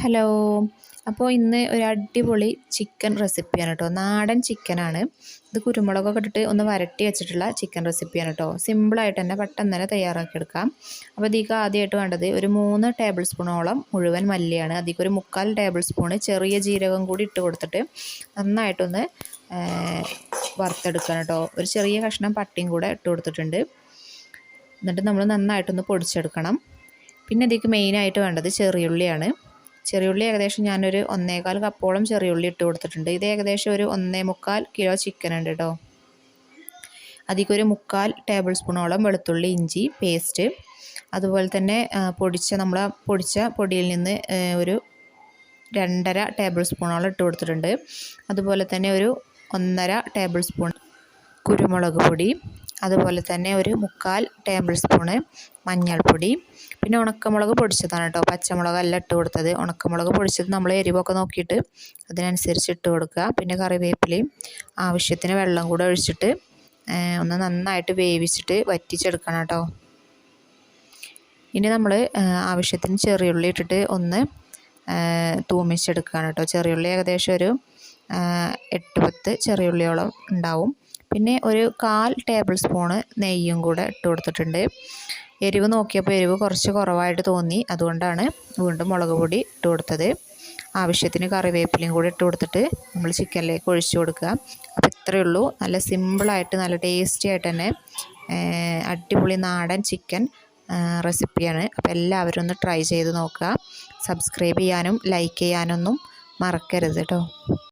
Hello. അപ്പോൾ ഇന്ന് ഒരു അടിപൊളി ചിക്കൻ റെസിപ്പിയാണ് കേട്ടോ. നാടൻ ചിക്കനാണ് ഇത്. കുരുമുളകൊക്കെ ഇട്ടിട്ട് ഒന്ന് വരട്ടി വെച്ചിട്ടുള്ള ചിക്കൻ റെസിപ്പിയാണ് കേട്ടോ. സിമ്പിളായിട്ട് തന്നെ പെട്ടെന്ന് തന്നെ തയ്യാറാക്കിയെടുക്കാം. അപ്പോൾ ഇതിലേക്ക് ആദ്യമായിട്ട് വേണ്ടത് ഒരു 3 ടേബിൾ സ്പൂണോളം മുഴുവൻ മല്ലിയാണ്. അതിലേക്ക് ഒരു 3/4 ടേബിൾ സ്പൂണ് ചെറിയ ജീരകം കൂടി ഇട്ട് കൊടുത്തിട്ട് നന്നായിട്ടൊന്ന് വറുത്തെടുക്കണം കേട്ടോ. ഒരു ചെറിയ കഷ്ണം പട്ടയും കൂടെ ഇട്ട് കൊടുത്തിട്ടുണ്ട്. എന്നിട്ട് നമ്മൾ നന്നായിട്ടൊന്ന് പൊടിച്ചെടുക്കണം. പിന്നെ ഇതിലേക്ക് മെയിനായിട്ട് വേണ്ടത് ചെറിയുള്ളിയാണ്. ചെറിയുള്ളി ഏകദേശം ഞാനൊരു 1.25 കപ്പോളം ചെറിയുള്ളി ഇട്ട് കൊടുത്തിട്ടുണ്ട്. ഇത് ഏകദേശം ഒരു 1.25 കിലോ ചിക്കൻ ഉണ്ട് കേട്ടോ. അതിലേക്കൊരു 3/4 ടേബിൾ സ്പൂണോളം വെളുത്തുള്ളി ഇഞ്ചി പേസ്റ്റ്, അതുപോലെ തന്നെ നമ്മൾ പൊടിച്ച പൊടിയിൽ നിന്ന് ഒരു 2.5 ടേബിൾ സ്പൂണോളം ഇട്ട് കൊടുത്തിട്ടുണ്ട്. അതുപോലെ തന്നെ ഒരു 1.5 ടേബിൾ സ്പൂൺ കുരുമുളക് പൊടി, അതുപോലെ തന്നെ ഒരു 3/4 ടേബിൾ സ്പൂണ് മഞ്ഞൾപ്പൊടി, പിന്നെ ഉണക്കമുളക് പൊടിച്ചതാണ് കേട്ടോ. പച്ചമുളകല്ല ഇട്ട് കൊടുത്തത്. ഉണക്കമുളക് പൊടിച്ചത് നമ്മൾ എരിവൊക്കെ നോക്കിയിട്ട് അതിനനുസരിച്ച് ഇട്ട് കൊടുക്കുക. പിന്നെ കറിവേപ്പിലയും ആവശ്യത്തിന് വെള്ളം കൂടെ ഒഴിച്ചിട്ട് ഒന്ന് നന്നായിട്ട് വേവിച്ചിട്ട് വറ്റിച്ചെടുക്കണം കേട്ടോ. ഇനി നമ്മൾ ആവശ്യത്തിന് ചെറിയുള്ളി ഇട്ടിട്ട് ഒന്ന് തൂമിച്ചെടുക്കുകയാണ് കേട്ടോ. ചെറിയുള്ളി ഏകദേശം ഒരു 8-10 ചെറിയുള്ളിയോളം ഉണ്ടാവും. പിന്നെ ഒരു 1/4 ടേബിൾ സ്പൂണ് നെയ്യും കൂടെ ഇട്ട് കൊടുത്തിട്ടുണ്ട്. എരിവ് നോക്കിയപ്പോൾ എരിവ് കുറച്ച് കുറവായിട്ട് തോന്നി, അതുകൊണ്ടാണ് വീണ്ടും മുളക് പൊടി ഇട്ട് കൊടുത്തത്. ആവശ്യത്തിന് കറിവേപ്പിലയും കൂടി ഇട്ട് കൊടുത്തിട്ട് നമ്മൾ ചിക്കനിലേക്ക് ഒഴിച്ചു കൊടുക്കുക. അപ്പോൾ ഇത്രയേ ഉള്ളൂ. നല്ല സിമ്പിളായിട്ട് നല്ല ടേസ്റ്റി ആയിട്ട് തന്നെ അടിപൊളി നാടൻ ചിക്കൻ റെസിപ്പിയാണ്. അപ്പോൾ എല്ലാവരും ഒന്ന് ട്രൈ ചെയ്ത് നോക്കുക. സബ്സ്ക്രൈബ് ചെയ്യാനും ലൈക്ക് ചെയ്യാനൊന്നും മറക്കരുത് കേട്ടോ.